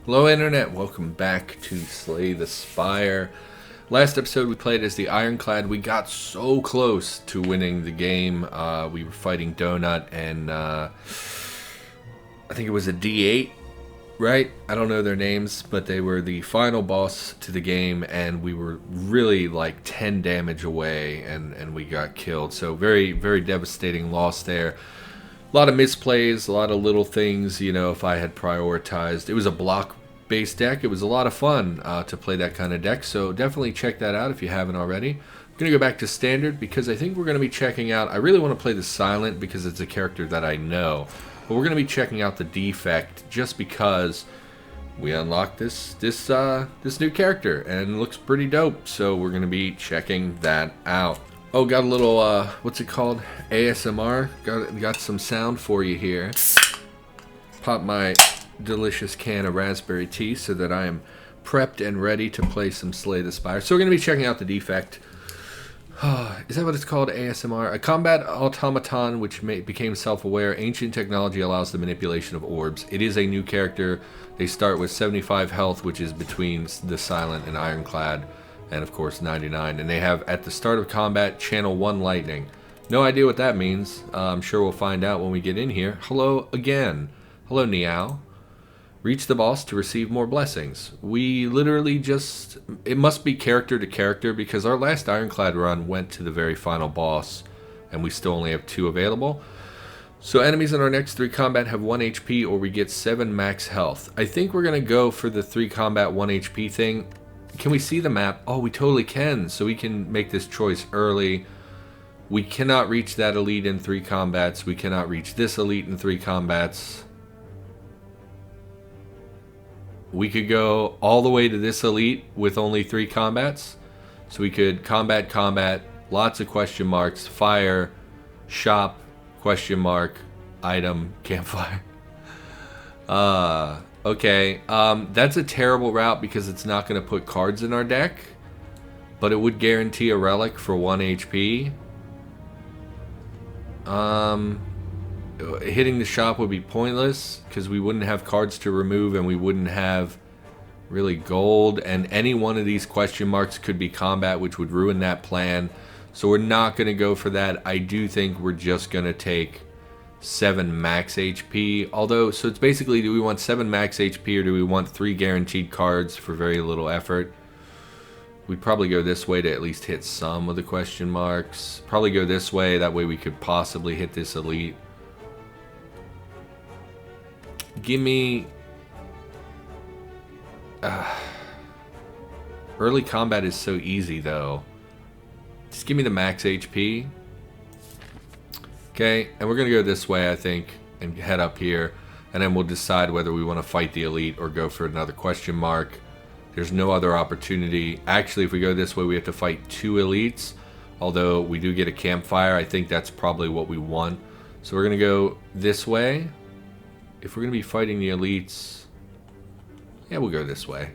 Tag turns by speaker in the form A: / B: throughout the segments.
A: Hello Internet, welcome back to Slay the Spire. Last episode we played as the Ironclad. We got so close to winning the game. We were fighting Donut and I think it was a D8, right? I don't know their names, but they were the final boss to the game and we were really like 10 damage away and we got killed. So very, very devastating loss there. A lot of misplays, a lot of little things, you know, if I had prioritized. It was a block-based deck. It was a lot of fun to play that kind of deck, so definitely check that out if you haven't already. I'm going to go back to Standard because I think we're going to be checking out... I really want to play the Silent because it's a character that I know. But we're going to be checking out the Defect just because we unlocked this new character and it looks pretty dope, so we're going to be checking that out. Oh, got a little, what's it called? ASMR. Got some sound for you here. Pop my delicious can of raspberry tea so that I am prepped and ready to play some Slay the Spire. So we're going to be checking out the Defect. Is that what it's called? ASMR? A combat automaton which became self-aware. Ancient technology allows the manipulation of orbs. It is a new character. They start with 75 health, which is between the Silent and Ironclad. And of course 99, and they have at the start of combat channel 1 lightning. No idea what that means. I'm sure we'll find out when we get in here. Hello again. Hello Niao. Reach the boss to receive more blessings. We literally just... It must be character to character because our last Ironclad run went to the very final boss and we still only have 2 available. So enemies in our next 3 combat have 1 HP or we get 7 max health. I think we're going to go for the 3 combat 1 HP thing. Can we see the map? Oh, we totally can. So we can make this choice early. We cannot reach that elite in 3 combats. We cannot reach this elite in 3 combats. We could go all the way to this elite with only 3 combats. So we could combat, lots of question marks, fire, shop, question mark, item, campfire. Okay, that's a terrible route because it's not going to put cards in our deck, but it would guarantee a relic for 1 HP. Hitting the shop would be pointless because we wouldn't have cards to remove and we wouldn't have really gold, and any one of these question marks could be combat, which would ruin that plan. So we're not going to go for that. I do think we're just going to take 7 max HP, although, so it's basically, do we want 7 max HP or do we want 3 guaranteed cards for very little effort? We'd probably go this way to at least hit some of the question marks. Probably go this way, that way we could possibly hit this elite. Give me... early combat is so easy though. Just give me the max HP. Okay, and we're going to go this way, I think, and head up here, and then we'll decide whether we want to fight the elite or go for another question mark. There's no other opportunity. Actually, if we go this way, we have to fight 2 elites, although we do get a campfire. I think that's probably what we want. So we're going to go this way. If we're going to be fighting the elites, yeah, we'll go this way.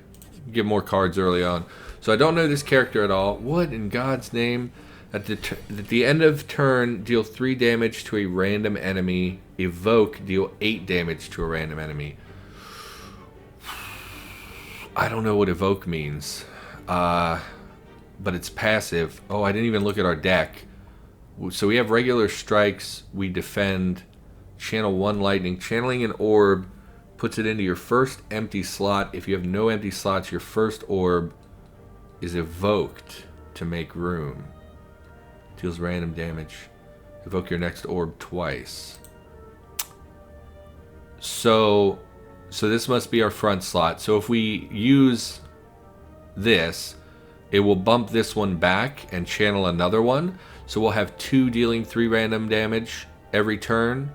A: Get more cards early on. So I don't know this character at all. What in God's name? At the end of turn, deal 3 damage to a random enemy. Evoke, deal 8 damage to a random enemy. I don't know what evoke means. But it's passive. Oh, I didn't even look at our deck. So we have regular strikes. We defend. Channel 1 lightning. Channeling an orb puts it into your first empty slot. If you have no empty slots, your first orb is evoked to make room. Deals random damage. Evoke your next orb twice. So this must be our front slot. So if we use this, it will bump this one back and channel another one. So we'll have 2 dealing 3 random damage every turn.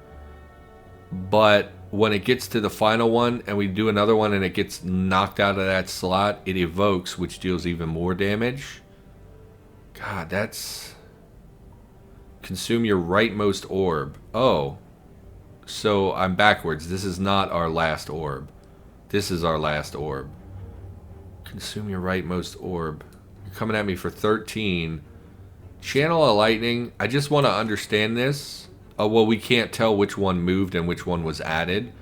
A: But when it gets to the final one and we do another one and it gets knocked out of that slot, it evokes, which deals even more damage. God, that's... Consume your rightmost orb. Oh. So I'm backwards. This is not our last orb. This is our last orb. Consume your rightmost orb. You're coming at me for 13. Channel a lightning. I just want to understand this. Oh, well, we can't tell which one moved and which one was added.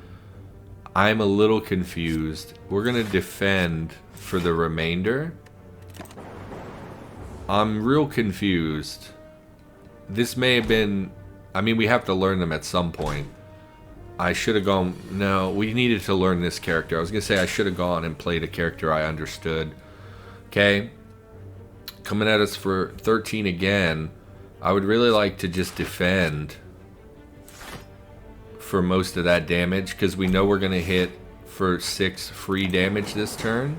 A: I'm a little confused. We're going to defend for the remainder. I'm real confused. This may have been... I mean, we have to learn them at some point. I should have gone... No, we needed to learn this character. I was going to say I should have gone and played a character I understood. Okay. Coming at us for 13 again. I would really like to just defend for most of that damage, because we know we're going to hit for 6 free damage this turn.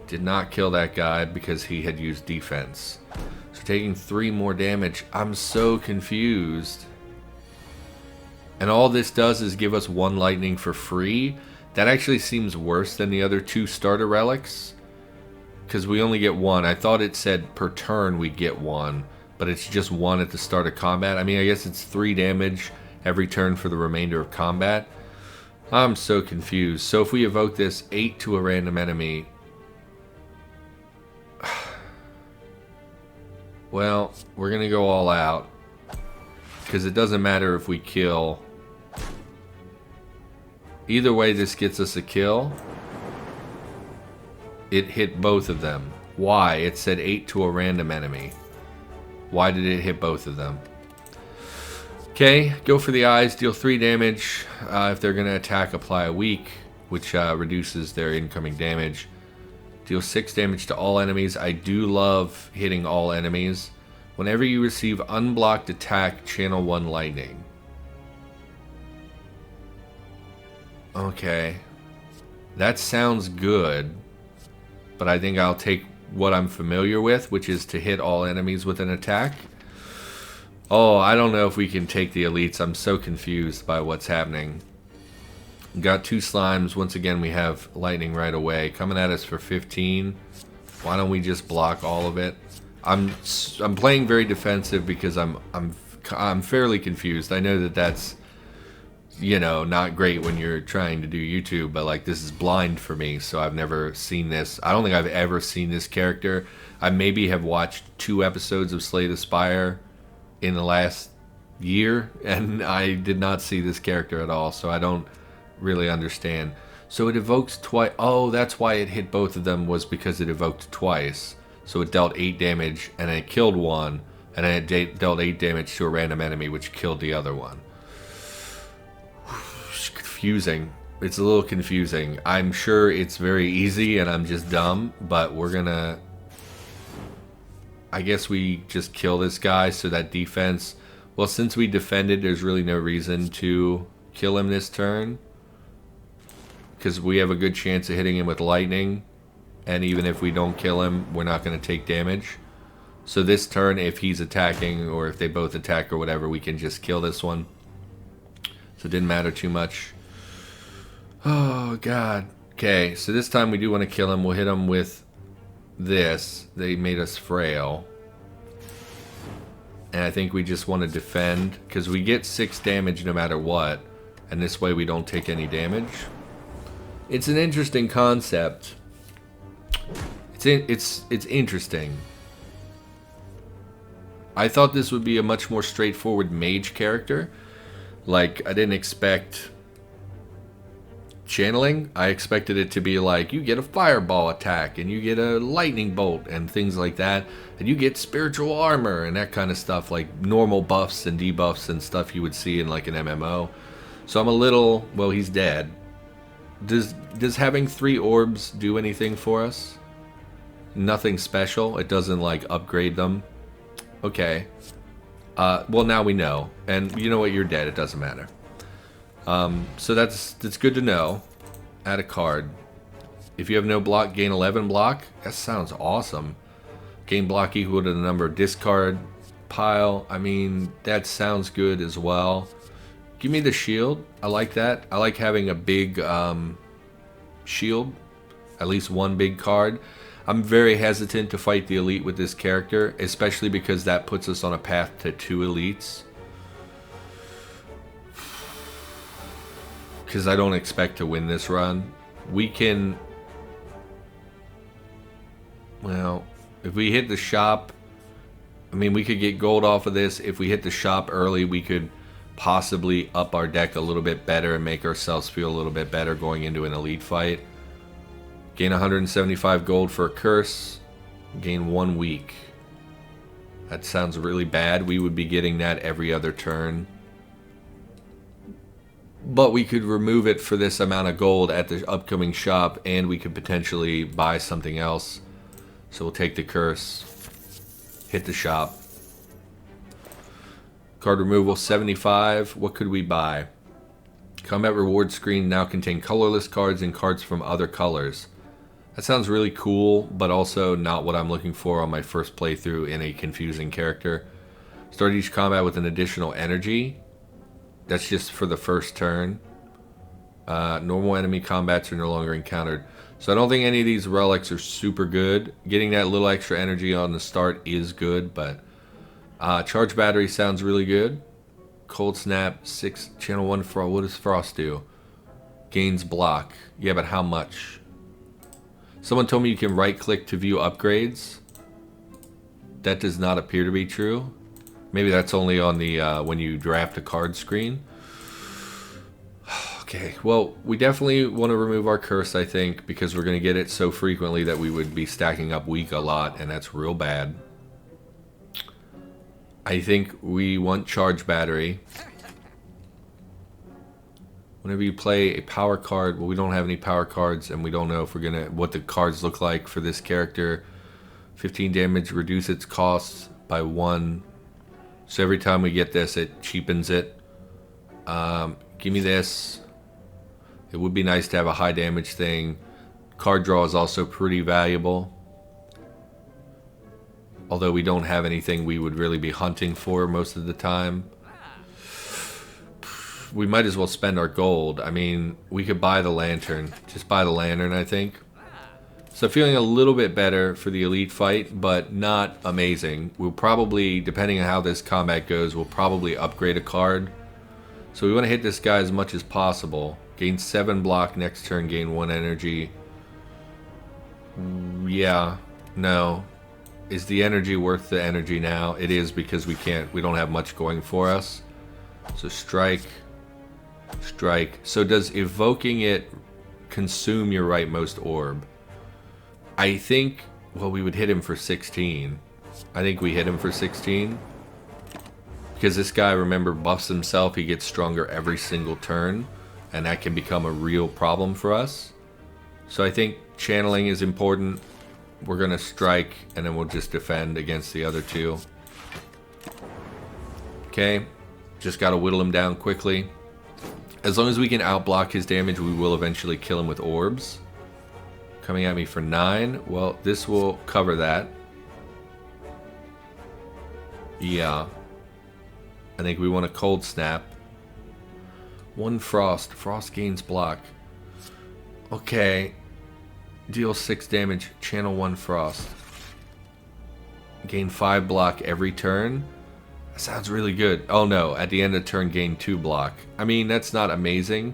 A: Did not kill that guy because he had used defense. So taking 3 more damage. I'm so confused. And all this does is give us 1 lightning for free. That actually seems worse than the other 2 starter relics, because we only get 1. I thought it said per turn we get 1, but it's just 1 at the start of combat. I mean, I guess it's 3 damage every turn for the remainder of combat. I'm so confused. So if we evoke this 8 to a random enemy... Well, we're going to go all out, because it doesn't matter if we kill. Either way, this gets us a kill. It hit both of them. Why? It said 8 to a random enemy. Why did it hit both of them? Okay, go for the eyes, deal 3 damage. If they're going to attack, apply a weak, which reduces their incoming damage. Deal 6 damage to all enemies. I do love hitting all enemies. Whenever you receive unblocked attack, channel 1 lightning. Okay. That sounds good. But I think I'll take what I'm familiar with, which is to hit all enemies with an attack. Oh, I don't know if we can take the elites. I'm so confused by what's happening. Got 2 slimes. Once again, we have lightning right away. Coming at us for 15. Why don't we just block all of it? I'm playing very defensive because I'm fairly confused. I know that that's, you know, not great when you're trying to do YouTube, but like this is blind for me, so I've never seen this. I don't think I've ever seen this character. I maybe have watched 2 episodes of Slay the Spire in the last year, and I did not see this character at all, so I don't really understand. So it evokes twice. Oh, that's why it hit both of them, was because it evoked twice. So it dealt 8 damage, and it killed one, and then it dealt 8 damage to a random enemy, which killed the other one. It's confusing. It's a little confusing. I'm sure it's very easy, and I'm just dumb, but we're gonna... I guess we just kill this guy, so that defense... Well, since we defended, there's really no reason to kill him this turn, because we have a good chance of hitting him with lightning, and even if we don't kill him, we're not going to take damage. So this turn, if he's attacking, or if they both attack or whatever, we can just kill this one. So it didn't matter too much. Oh, God. Okay, so this time we do want to kill him. We'll hit him with this. They made us frail. And I think we just want to defend, because we get 6 damage no matter what, and this way we don't take any damage. It's an interesting concept. It's interesting. I thought this would be a much more straightforward mage character. Like, I didn't expect channeling. I expected it to be like, you get a fireball attack, and you get a lightning bolt, and things like that, and you get spiritual armor, and that kind of stuff, like normal buffs and debuffs and stuff you would see in like an MMO. So I'm a little... Well, he's dead. Does having 3 orbs do anything for us? Nothing special. It doesn't like upgrade them. Okay. Well, now we know, and you know what? You're dead. It doesn't matter. So that's good to know. Add a card. If you have no block, gain 11 block. That sounds awesome. Gain block equal to the number of discard pile. I mean, that sounds good as well. Give me the shield. I like that. I like having a big shield. At least 1 big card. I'm very hesitant to fight the elite with this character, especially because that puts us on a path to 2 elites. Because I don't expect to win this run. We can... Well, if we hit the shop... I mean, we could get gold off of this. If we hit the shop early, we could possibly up our deck a little bit better and make ourselves feel a little bit better going into an elite fight. Gain 175 gold for a curse. Gain 1 week. That sounds really bad. We would be getting that every other turn. But we could remove it for this amount of gold at the upcoming shop, and we could potentially buy something else. So we'll take the curse. Hit the shop. Card removal 75. What could we buy? Combat reward screen now contain colorless cards and cards from other colors. That sounds really cool, but also not what I'm looking for on my first playthrough in a confusing character. Start each combat with an additional energy. That's just for the first turn. Normal enemy combats are no longer encountered. So I don't think any of these relics are super good. Getting that little extra energy on the start is good, but charge battery sounds really good. Cold snap, 6, channel 1 frost. What does frost do? Gains block. Yeah, but how much? Someone told me you can right click to view upgrades. That does not appear to be true. Maybe that's only on the when you draft a card screen. Okay, well, we definitely want to remove our curse, I think, because we're going to get it so frequently that we would be stacking up weak a lot, and that's real bad. I think we want charge battery. Whenever you play a power card, well, we don't have any power cards, and we don't know if we're gonna what the cards look like for this character. 15 damage, reduce its costs by 1. So every time we get this, it cheapens it. Give me this. It would be nice to have a high damage thing. Card draw is also pretty valuable. Although we don't have anything we would really be hunting for most of the time. We might as well spend our gold. I mean, we could buy the lantern. Just buy the lantern, I think. So feeling a little bit better for the elite fight, but not amazing. We'll probably, depending on how this combat goes, we'll probably upgrade a card. So we want to hit this guy as much as possible. Gain 7 block next turn, gain 1 energy. Yeah, no. Is the energy worth the energy now? It is, because we don't have much going for us. So strike. Strike. So does evoking it consume your rightmost orb? I think, well, we would hit him for 16. I think we hit him for 16. Because this guy, remember, buffs himself. He gets stronger every single turn. And that can become a real problem for us. So I think channeling is important. We're going to strike, and then we'll just defend against the other two. Okay. Just got to whittle him down quickly. As long as we can outblock his damage, we will eventually kill him with orbs. Coming at me for 9. Well, this will cover that. Yeah. I think we want a cold snap. 1 frost. Frost gains block. Okay. Deal 6 damage. Channel 1 frost. Gain 5 block every turn. That sounds really good. Oh no, at the end of turn gain 2 block. I mean, that's not amazing.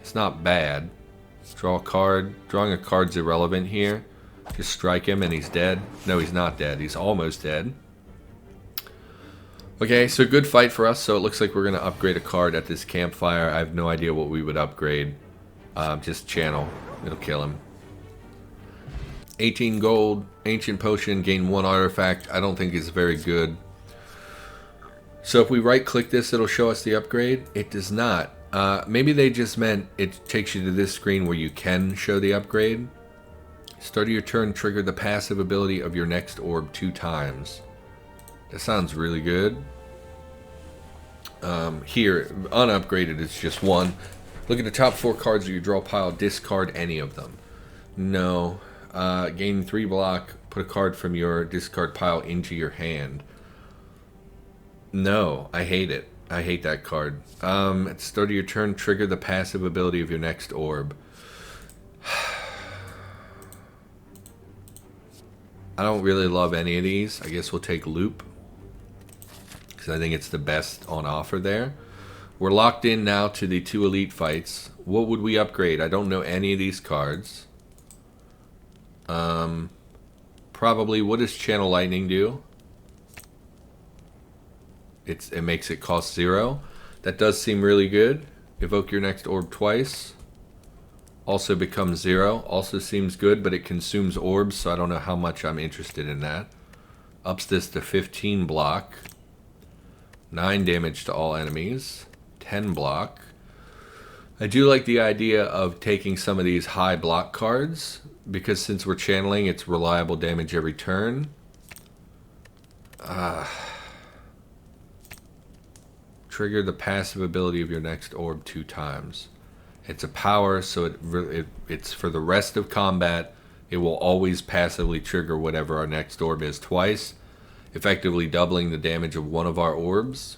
A: It's not bad. Draw a card. Drawing a card's irrelevant here. Just strike him and he's dead. No, he's not dead. He's almost dead. Okay, so good fight for us. So it looks like we're going to upgrade a card at this campfire. I have no idea what we would upgrade. Just channel. It'll kill him. 18 gold. Ancient Potion. Gain 1 artifact. I don't think it's very good. So if we right click this, it'll show us the upgrade. It does not. Maybe they just meant it takes you to this screen where you can show the upgrade. Start of your turn, trigger the passive ability of your next orb 2 times. That sounds really good. Here, unupgraded, it's just 1. Look at the top 4 cards of your draw pile, discard any of them. No. Gain 3 block, put a card from your discard pile into your hand. No, I hate it. I hate that card. At the start of your turn, trigger the passive ability of your next orb. I don't really love any of these. I guess we'll take Loop, because I think it's the best on offer there. We're locked in now to the 2 elite fights. What would we upgrade? I don't know any of these cards. Probably, what does Channel Lightning do? It makes it cost 0. That does seem really good. Evoke your next orb twice. Also becomes 0. Also seems good, but it consumes orbs, so I don't know how much I'm interested in that. Ups this to 15 block. 9 damage to all enemies. 10 block. I do like the idea of taking some of these high block cards, because since we're channeling, it's reliable damage every turn. Trigger the passive ability of your next orb 2 times. It's a power, so it's for the rest of combat. It will always passively trigger whatever our next orb is twice, effectively doubling the damage of one of our orbs.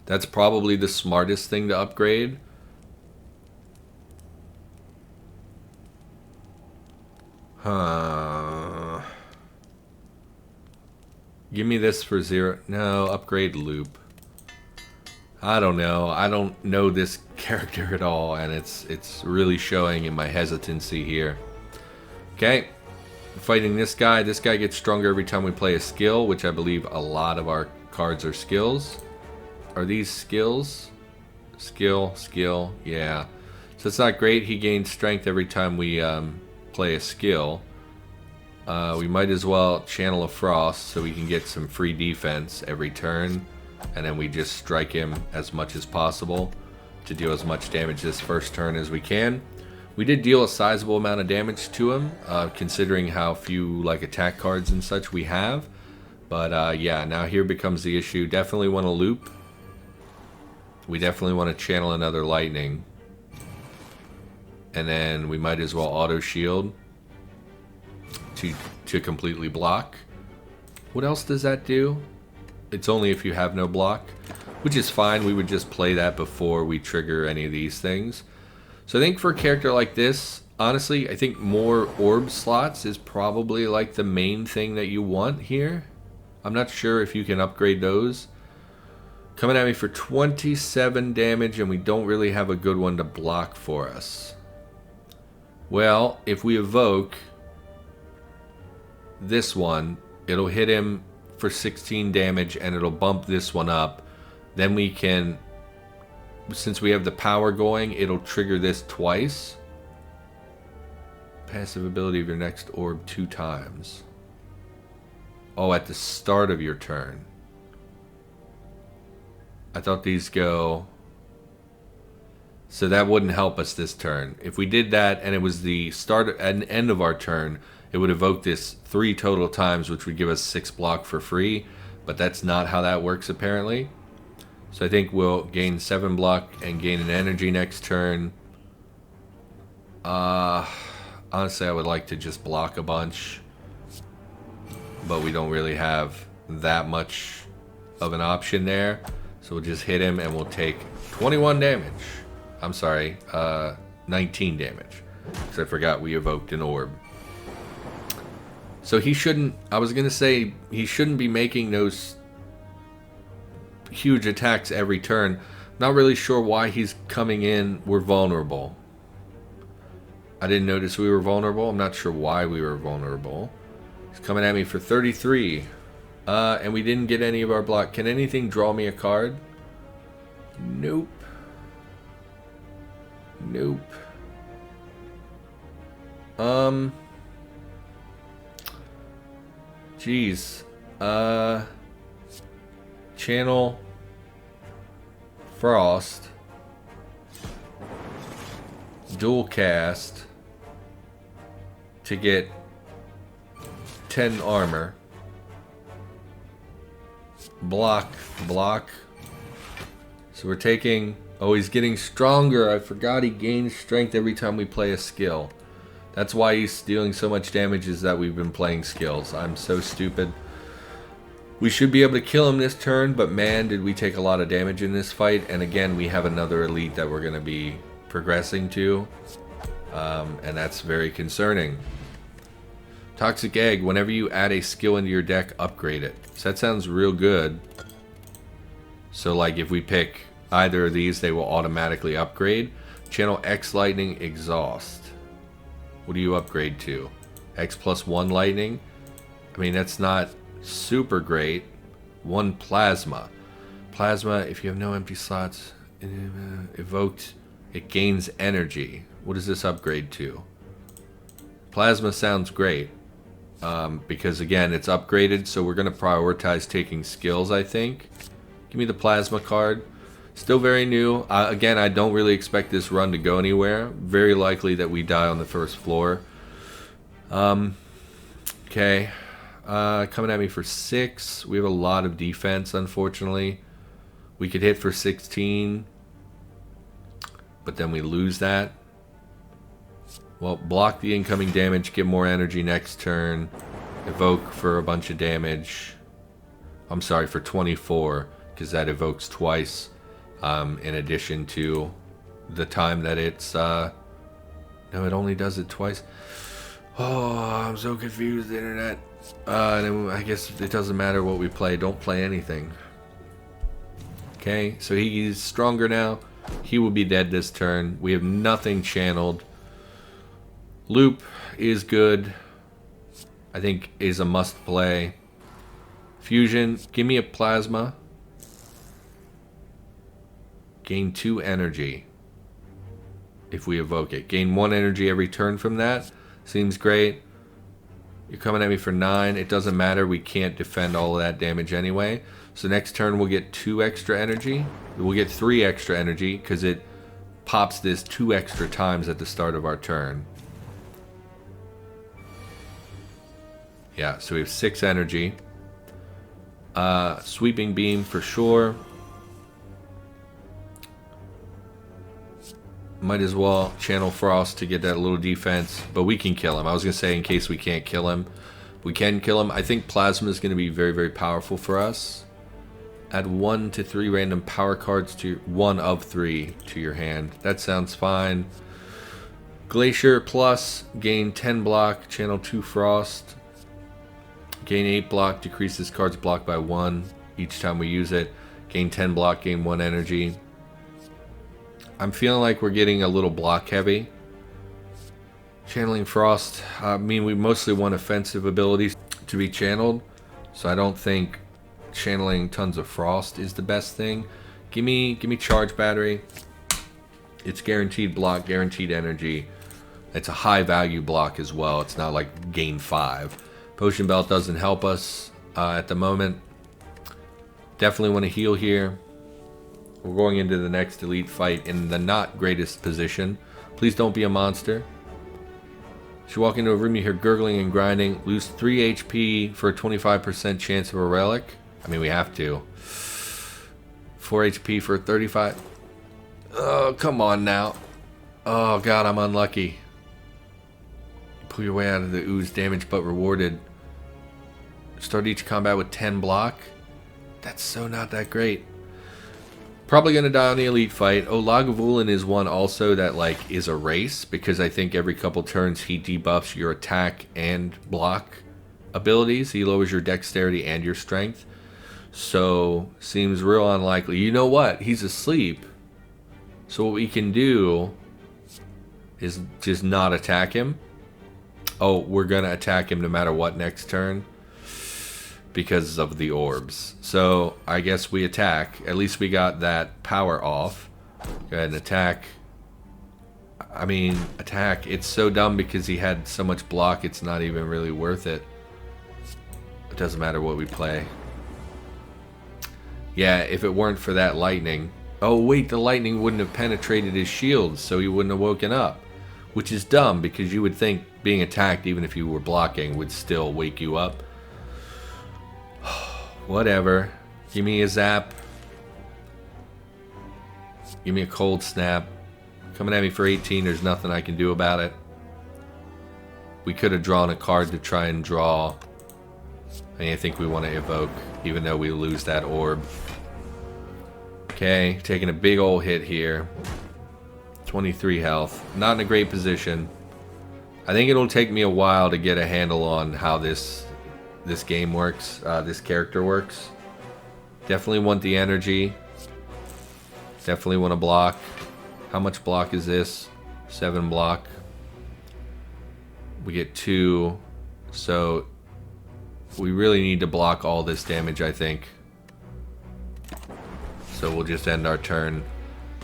A: That's probably the smartest thing to upgrade. Give me this for 0. No, upgrade loop. I don't know. I don't know this character at all, and it's really showing in my hesitancy here. Okay, fighting this guy. This guy gets stronger every time we play a skill, which I believe a lot of our cards are skills. Are these skills? Skill, yeah. So it's not great. He gains strength every time we play a skill. We might as well channel a frost so we can get some free defense every turn. And then we just strike him as much as possible to deal as much damage this first turn as we can. We did deal a sizable amount of damage to him, considering how few attack cards and such we have. But yeah, now here becomes the issue. Definitely want to loop. We definitely want to channel another lightning. And then we might as well auto shield to completely block. What else does that do? It's only if you have no block, which is fine. We would just play that before we trigger any of these things. So I think for a character like this, honestly, I think more orb slots is probably like the main thing that you want here. I'm not sure if you can upgrade those. Coming at me for 27 damage, and we don't really have a good one to block for us. Well, if we evoke this one, it'll hit him for 16 damage, and it'll bump this one up. Then we can, since we have the power going, it'll trigger this twice. Passive ability of your next orb 2 times. Oh, at the start of your turn. I thought these go... So that wouldn't help us this turn. If we did that and it was the start and end of our turn, it would evoke this 3 total times, which would give us 6 block for free. But that's not how that works, apparently. So I think we'll gain 7 block and gain an energy next turn. Honestly, I would like to just block a bunch. But we don't really have that much of an option there. So we'll just hit him and we'll take 21 damage. I'm sorry, 19 damage. Because I forgot we evoked an orb. So he shouldn't, I was going to say, he shouldn't be making those huge attacks every turn. Not really sure why he's coming in. We're vulnerable. I didn't notice we were vulnerable. I'm not sure why we were vulnerable. He's coming at me for 33. And we didn't get any of our block. Can anything draw me a card? Nope. Nope. Jeez. Channel Frost. Dual cast to get 10 armor. Block. So we're taking... Oh, he's getting stronger. I forgot he gains strength every time we play a skill. That's why he's dealing so much damage, is that we've been playing skills. I'm so stupid. We should be able to kill him this turn, but man, did we take a lot of damage in this fight. And again, we have another elite that we're going to be progressing to. And that's very concerning. Toxic Egg, whenever you add a skill into your deck, upgrade it. So that sounds real good. So like if we pick either of these, they will automatically upgrade. Channel X Lightning Exhaust. What do you upgrade to? X plus 1 lightning? I mean, that's not super great. 1 plasma. Plasma, if you have no empty slots evoked, it gains energy. What does this upgrade to? Plasma sounds great. Because again, it's upgraded, so we're going to prioritize taking skills, I think. Give me the plasma card. Still very new. Again, I don't really expect this run to go anywhere. Very likely that we die on the first floor. Okay. Coming at me for 6. We have a lot of defense, unfortunately. We could hit for 16. But then we lose that. Well, block the incoming damage, get more energy next turn. Evoke for a bunch of damage. I'm sorry, for 24, because that evokes twice. In addition to the time that it's... no, it only does it twice. Oh, I'm so confused, the internet. I guess it doesn't matter what we play. Don't play anything. Okay, so he's stronger now. He will be dead this turn. We have nothing channeled. Loop is good. I think is a must play. Fusion, give me a plasma. Gain 2 energy if we evoke it. Gain 1 energy every turn from that. Seems great. You're coming at me for 9. It doesn't matter. We can't defend all of that damage anyway. So next turn we'll get 2 extra energy. We'll get 3 extra energy because it pops this 2 extra times at the start of our turn. Yeah, so we have 6 energy. Sweeping beam for sure. Might as well channel Frost to get that little defense, but we can kill him. I was going to say in case we can't kill him, we can kill him. I think Plasma is going to be very, very powerful for us. Add 1 to 3 random power cards to 1 of 3 to your hand. That sounds fine. Glacier plus, gain 10 block, channel 2 Frost. Gain 8 block, decreases cards blocked by 1 each time we use it. Gain 10 block, gain 1 energy. I'm feeling like we're getting a little block heavy. Channeling Frost. I mean, we mostly want offensive abilities to be channeled, so I don't think channeling tons of Frost is the best thing. Give me Charge Battery. It's guaranteed block, guaranteed energy. It's a high value block as well. It's not like gain 5. Potion Belt doesn't help us at the moment. Definitely want to heal here. We're going into the next elite fight in the not greatest position. Please don't be a monster. As you walk into a room, you hear gurgling and grinding. Lose 3 HP for a 25% chance of a relic. I mean, we have to. 4 HP for 35. Oh, come on now. Oh, God, I'm unlucky. Pull your way out of the ooze. Damage but rewarded. Start each combat with 10 block. That's so not that great. Probably going to die on the elite fight. Oh, Lagavulin is one also that like is a race, because I think every couple turns he debuffs your attack and block abilities. He lowers your dexterity and your strength. So, seems real unlikely. You know what? He's asleep. So what we can do is just not attack him. Oh, we're going to attack him no matter what next turn, because of the orbs. So I guess we attack. At least we got that power off. Go ahead and attack. I mean, attack. It's so dumb because he had so much block, it's not even really worth it. It doesn't matter what we play. Yeah, if it weren't for that lightning. Oh wait, the lightning wouldn't have penetrated his shield, so he wouldn't have woken up. Which is dumb, because you would think being attacked, even if you were blocking, would still wake you up. Whatever. Give me a zap. Give me a cold snap. Coming at me for 18, there's nothing I can do about it. We could have drawn a card to try and draw. I think we want to evoke, even though we lose that orb. Okay, taking a big old hit here. 23 health. Not in a great position. I think it'll take me a while to get a handle on how this game works, this character works. Definitely want the energy. Definitely want to block. How much block is this? 7 block. We get 2. So we really need to block all this damage, I think. So we'll just end our turn.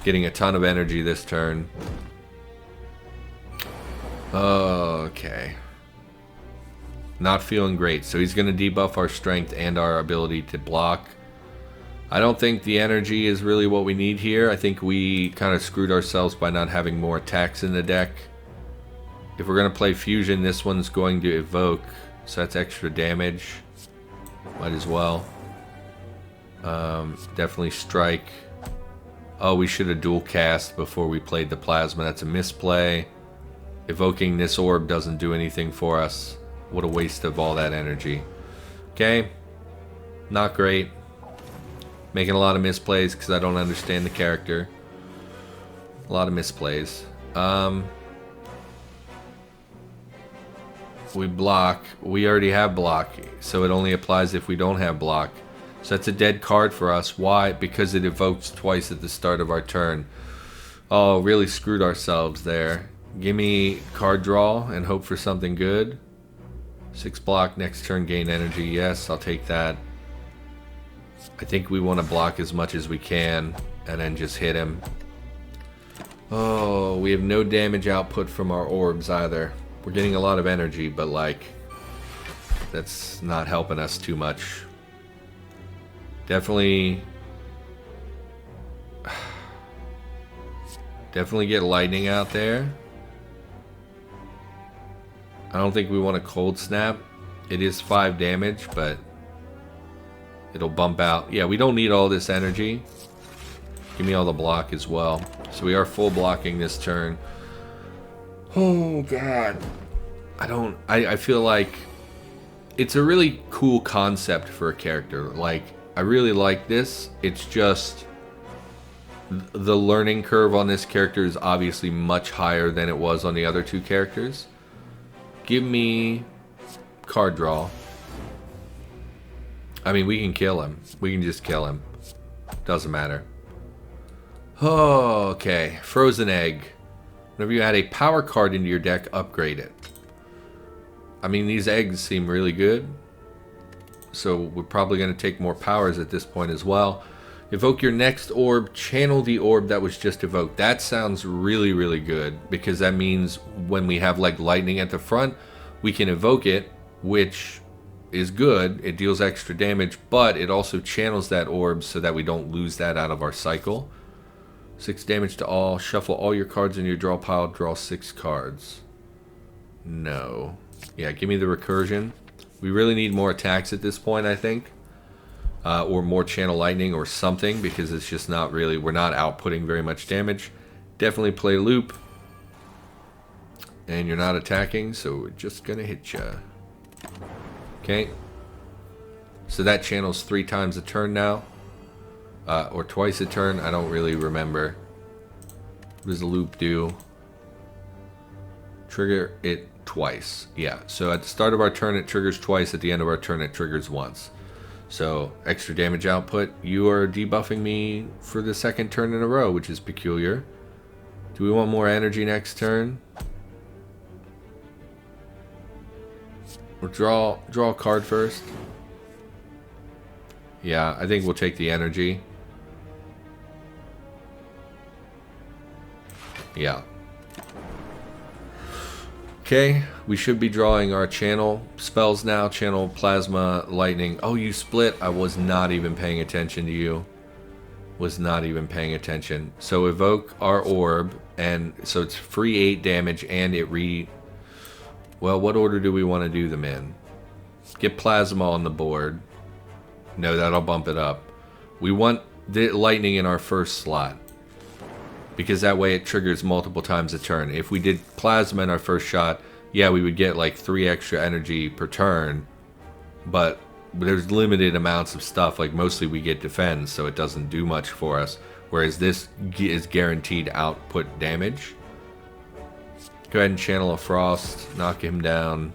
A: Getting a ton of energy this turn. Okay. Not feeling great. So he's going to debuff our strength and our ability to block. I don't think the energy is really what we need here. I think we kind of screwed ourselves by not having more attacks in the deck. If we're going to play fusion, this one's going to evoke. So that's extra damage. Might as well. Definitely strike. Oh, we should have dual cast before we played the plasma. That's a misplay. Evoking this orb doesn't do anything for us. What a waste of all that energy. Okay. Not great. Making a lot of misplays because I don't understand the character. A lot of misplays. We block. We already have block, so it only applies if we don't have block. So that's a dead card for us. Why? Because it evokes twice at the start of our turn. Oh, really screwed ourselves there. Give me card draw and hope for something good. 6 block, next turn gain energy. Yes, I'll take that. I think we want to block as much as we can and then just hit him. Oh, we have no damage output from our orbs either. We're getting a lot of energy, but like, that's not helping us too much. Definitely get lightning out there. I don't think we want a cold snap. It is 5 damage, but it'll bump out. Yeah, we don't need all this energy. Give me all the block as well. So we are full blocking this turn. Oh god. I feel like it's a really cool concept for a character. Like, I really like this. It's just the learning curve on this character is obviously much higher than it was on the other 2 characters. Give me card draw. I mean, we can kill him. We can just kill him. Doesn't matter. Oh, okay. Frozen Egg. Whenever you add a power card into your deck, upgrade it. I mean, these eggs seem really good. So we're probably going to take more powers at this point as well. Evoke your next orb. Channel the orb that was just evoked. That sounds really, really good. Because that means when we have like lightning at the front, we can evoke it, which is good. It deals extra damage, but it also channels that orb so that we don't lose that out of our cycle. 6 damage to all. Shuffle all your cards in your draw pile. Draw 6 cards. No. Yeah, give me the recursion. We really need more attacks at this point, I think. Or more channel lightning or something, because it's just not really, we're not outputting very much damage. Definitely play loop. And you're not attacking, so we're just gonna hit ya. Okay. So that channels 3 times a turn now. Or twice a turn, I don't really remember. What does the loop do? Trigger it twice. Yeah, so at the start of our turn it triggers twice, at the end of our turn it triggers once. So, extra damage output. You are debuffing me for the 2nd turn in a row, which is peculiar. Do we want more energy next turn? Or draw a card first? Yeah, I think we'll take the energy. Yeah. Okay, we should be drawing our channel spells now. Channel plasma, lightning. Oh, you split. I was not even paying attention to you. Was not even paying attention. So evoke our orb, and so it's free 8 damage, and it well, what order do we want to do them in? Get plasma on the board. No, that'll bump it up. We want the lightning in our first slot, because that way it triggers multiple times a turn. If we did plasma in our first shot, yeah, we would get like 3 extra energy per turn, but there's limited amounts of stuff. Like, mostly we get defense, so it doesn't do much for us, whereas this is guaranteed output damage. Go ahead and channel a frost, knock him down,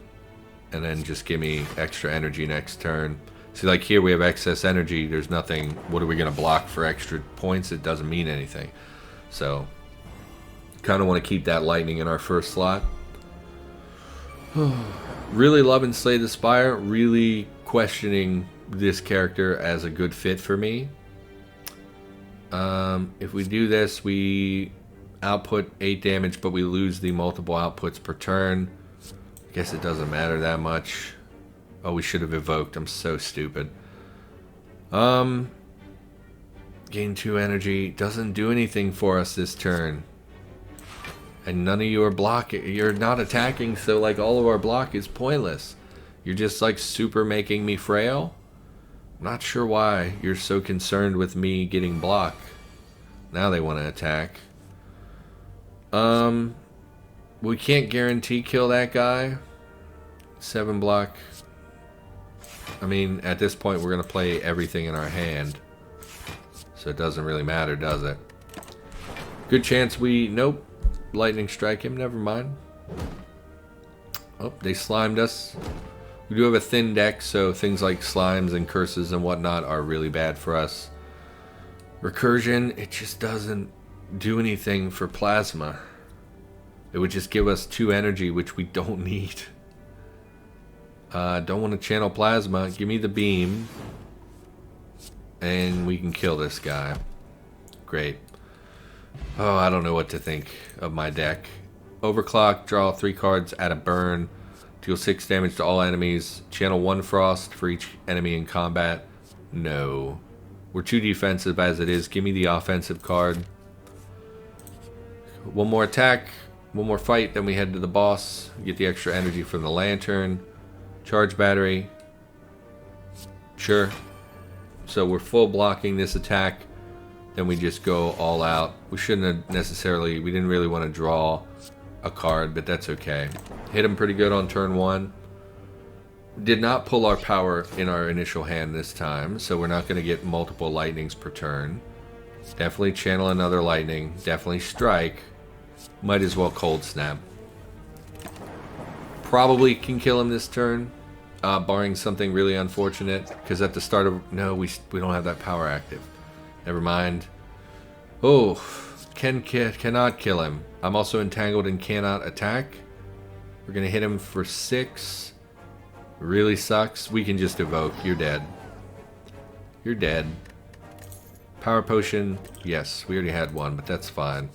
A: and then just give me extra energy next turn. See, like here we have excess energy. There's nothing. What are we going to block for extra points? It doesn't mean anything. So, kind of want to keep that lightning in our first slot. Really loving Slay the Spire. Really questioning this character as a good fit for me. If we do this, we output 8 damage, but we lose the multiple outputs per turn. I guess it doesn't matter that much. Oh, we should have evoked. I'm so stupid. Gain 2 energy. Doesn't do anything for us this turn. And none of you are blocking. You're not attacking, so like all of our block is pointless. You're just like super making me frail. I'm not sure why you're so concerned with me getting block. Now they want to attack. We can't guarantee kill that guy. 7 block. I mean, at this point we're going to play everything in our hand. So it doesn't really matter, does it? Good chance we... Nope. Lightning strike him. Never mind. Oh, they slimed us. We do have a thin deck, so things like slimes and curses and whatnot are really bad for us. Recursion, it just doesn't do anything for plasma. It would just give us 2 energy, which we don't need. Don't want to channel plasma. Give me the beam. And we can kill this guy. Great. Oh, I don't know what to think of my deck. Overclock, draw 3 cards, add a burn. Deal 6 damage to all enemies. Channel 1 frost for each enemy in combat. No. We're too defensive as it is. Give me the offensive card. 1 more attack. 1 more fight. Then we head to the boss. Get the extra energy from the lantern. Charge battery. Sure. So we're full blocking this attack. Then we just go all out. We shouldn't have necessarily... We didn't really want to draw a card, but that's okay. Hit him pretty good on turn 1. Did not pull our power in our initial hand this time, so we're not going to get multiple lightnings per turn. Definitely channel another lightning. Definitely strike. Might as well cold snap. Probably can kill him this turn, barring something really unfortunate, because at the start of... No, we don't have that power active. Never mind. Oh, cannot kill him. I'm also entangled and cannot attack. We're going to hit him for 6. Really sucks. We can just evoke. You're dead. You're dead. Power potion. Yes, we already had 1, but that's fine.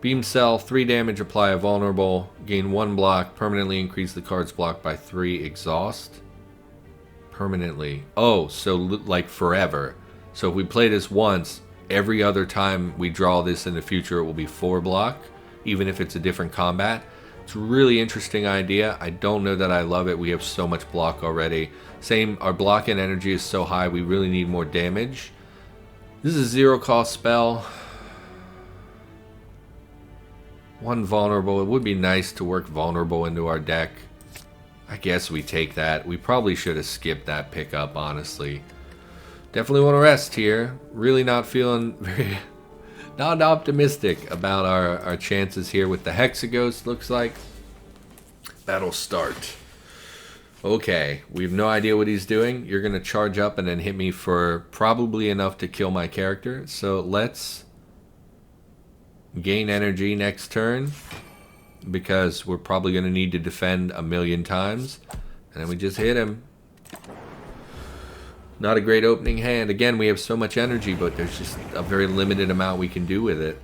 A: Beam cell. 3 damage. Apply a vulnerable. Gain 1 block. Permanently increase the card's block by 3. Exhaust. Permanently. Oh, so like forever. So if we play this once, every other time we draw this in the future, it will be 4 block, even if it's a different combat. It's a really interesting idea. I don't know that I love it. We have so much block already. Same, our block and energy is so high, we really need more damage. This is a 0 cost spell. 1 vulnerable. It would be nice to work vulnerable into our deck. I guess we take that. We probably should have skipped that pickup, honestly. Definitely want to rest here. Really not feeling very... not optimistic about our chances here with the Hexaghost, looks like. Battle start. Okay, we have no idea what he's doing. You're going to charge up and then hit me for probably enough to kill my character. So let's gain energy next turn, because we're probably going to need to defend a million times. And then we just hit him. Not a great opening hand. Again, we have so much energy, but there's just a very limited amount we can do with it.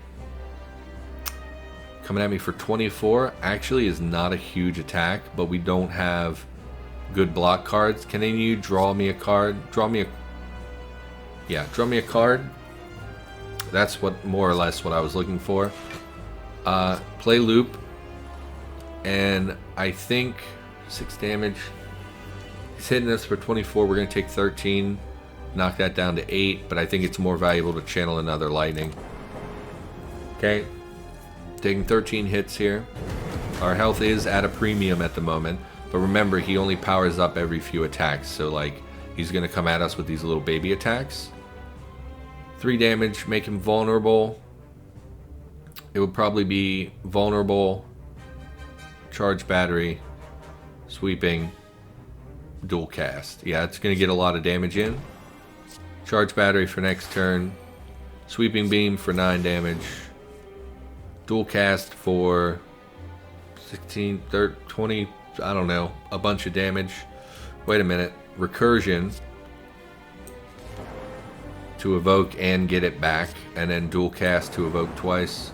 A: Coming at me for 24 actually is not a huge attack, but we don't have good block cards. Can any of you draw me a card? Draw me a card. That's what more or less what I was looking for. Play loop, and I think 6 damage. He's hitting us for 24. We're going to take 13. Knock that down to 8. But I think it's more valuable to channel another lightning. Okay. Taking 13 hits here. Our health is at a premium at the moment. But remember, he only powers up every few attacks. So, like, he's going to come at us with these little baby attacks. 3 damage. Make him vulnerable. It would probably be vulnerable. Charge battery. Sweeping. Dual cast. Yeah, it's going to get a lot of damage in. Charge battery for next turn. Sweeping beam for 9 damage. Dual cast for 16, 30, 20, I don't know, a bunch of damage. Wait a minute. Recursion to evoke and get it back. and then dual cast to evoke twice.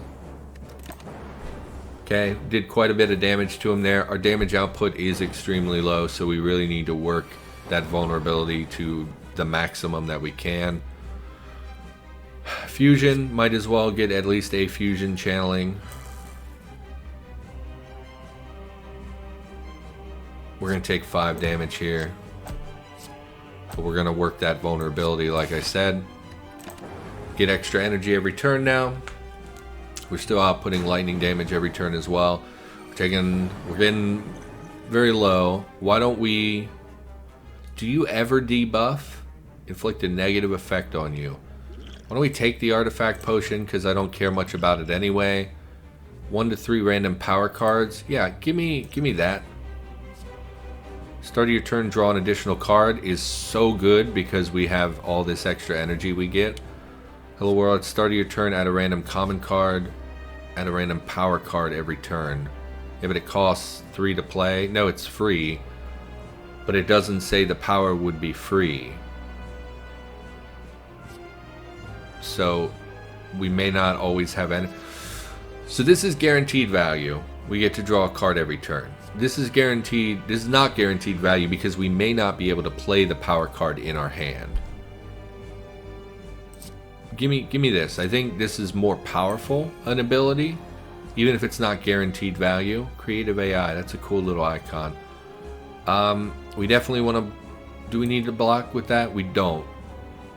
A: Okay, did quite a bit of damage to him there. Our damage output is extremely low, so we really need to work that vulnerability to the maximum that we can. Fusion, might as well get at least a fusion channeling. We're going to take 5 damage here. But we're going to work that vulnerability, like I said. Get extra energy every turn now. We're still outputting lightning damage every turn as well. We're getting very low. Why don't we... Do you ever debuff? Inflict a negative effect on you. Why don't we take the artifact potion, because I don't care much about it anyway. 1 to 3 random power cards. Yeah, give me that. Start of your turn, draw an additional card is so good because we have all this extra energy we get. Hello world, start of your turn, add a random common card, add a random power card every turn. Yeah, but it costs 3 to play. No, it's free. But it doesn't say the power would be free. So we may not always have any. So this is guaranteed value. We get to draw a card every turn. This is guaranteed. This is not guaranteed value because we may not be able to play the power card in our hand. Give me this. I think this is more powerful an ability, even if it's not guaranteed value. Creative AI. That's a cool little icon. We definitely want to. Do we need to block with that? We don't.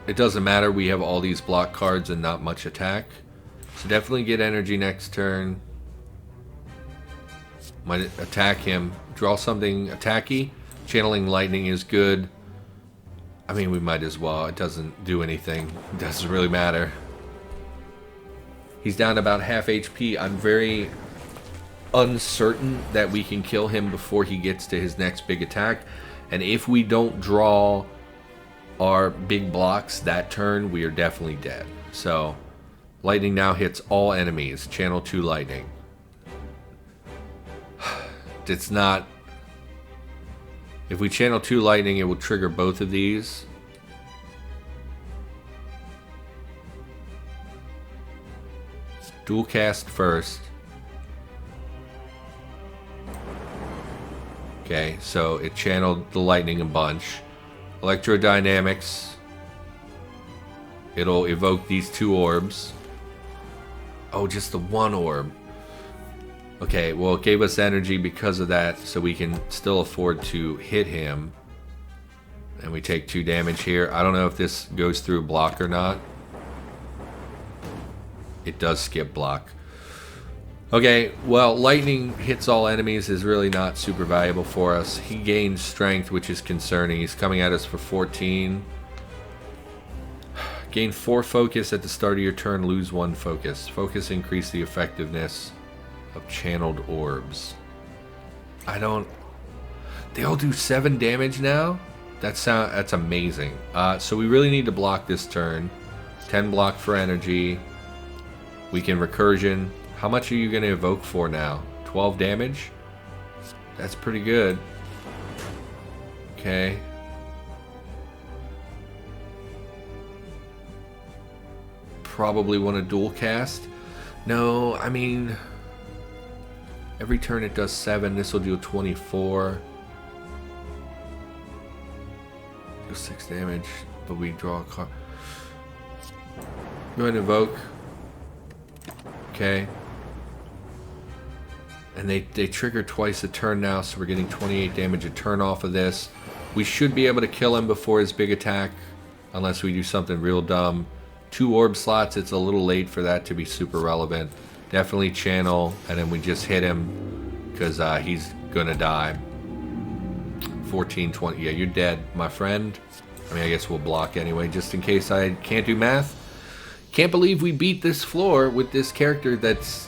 A: It doesn't matter. We have all these block cards and not much attack. So definitely get energy next turn. Might attack him. Draw something attacky. Channeling lightning is good. I mean, we might as well. It doesn't do anything. It doesn't really matter. He's down about half HP. I'm very uncertain that we can kill him before he gets to his next big attack. And if we don't draw our big blocks that turn, we are definitely dead. So, lightning now hits all enemies. Channel 2 lightning. It's not... If we channel 2 lightning, it will trigger both of these. Dual cast first. Okay, so it channeled the lightning a bunch. Electrodynamics. It'll evoke these 2 orbs. Oh, just the 1 orb. Okay, well, it gave us energy because of that, so we can still afford to hit him. And we take 2 damage here. I don't know if this goes through block or not. It does skip block. Okay, well, lightning hits all enemies is really not super valuable for us. He gains strength, which is concerning. He's coming at us for 14. Gain 4 focus at the start of your turn, lose 1 focus. Focus increase the effectiveness of channeled orbs. They all do 7 damage now? That's amazing. So we really need to block this turn. 10 block for energy. We can recursion. How much are you going to evoke for now? 12 damage? That's pretty good. Okay. Probably want to dual cast. No, I mean... Every turn it does 7. This will do 24. Do 6 damage, but we draw a card. Go ahead and evoke. Okay. And they trigger twice a turn now, so we're getting 28 damage a turn off of this. We should be able to kill him before his big attack, unless we do something real dumb. 2 orb slots, it's a little late for that to be super relevant. Definitely channel, and then we just hit him, because he's gonna die. 14, 20, yeah, you're dead, my friend. I mean, I guess we'll block anyway, just in case I can't do math. Can't believe we beat this floor with this character that's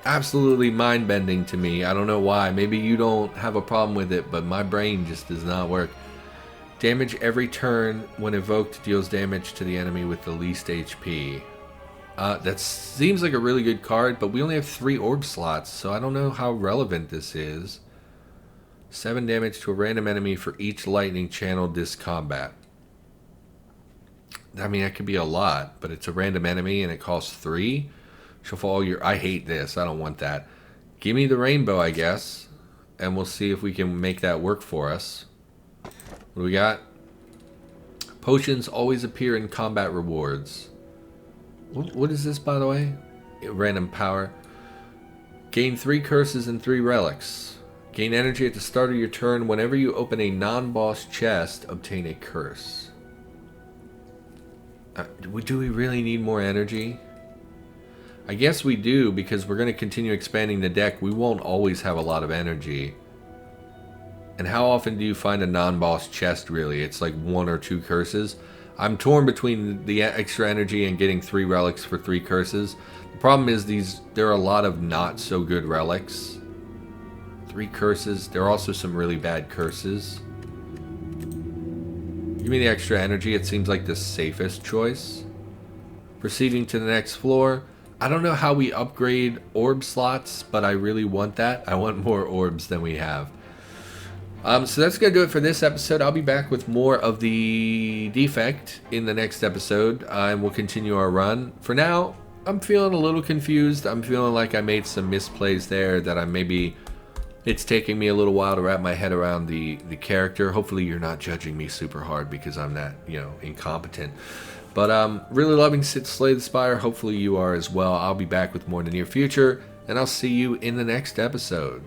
A: absolutely mind-bending to me. I don't know why. Maybe you don't have a problem with it, but my brain just does not work. Damage every turn when evoked deals damage to the enemy with the least HP. That seems like a really good card, but we only have 3 orb slots, so I don't know how relevant this is. 7 damage to a random enemy for each lightning channeled this combat. I mean, that could be a lot, but it's a random enemy and it costs 3. Shuffle all your... I hate this. I don't want that. Give me the rainbow, I guess. And we'll see if we can make that work for us. What do we got? Potions always appear in combat rewards. What is this, by the way? Random power. Gain 3 curses and 3 relics. Gain energy at the start of your turn. Whenever you open a non-boss chest, obtain a curse. Do we really need more energy? I guess we do, because we're going to continue expanding the deck. We won't always have a lot of energy. And how often do you find a non-boss chest, really? It's like 1 or 2 curses. I'm torn between the extra energy and getting 3 relics for 3 curses. The problem is there are a lot of not so good relics. 3 curses. There are also some really bad curses. Give me the extra energy. It seems like the safest choice. Proceeding to the next floor. I don't know how we upgrade orb slots, but I really want that. I want more orbs than we have. So that's going to do it for this episode. I'll be back with more of the Defect in the next episode, and we'll continue our run. For now, I'm feeling a little confused. I'm feeling like I made some misplays there, that it's taking me a little while to wrap my head around the character. Hopefully you're not judging me super hard because I'm that, incompetent. But really loving Slay the Spire. Hopefully you are as well. I'll be back with more in the near future, and I'll see you in the next episode.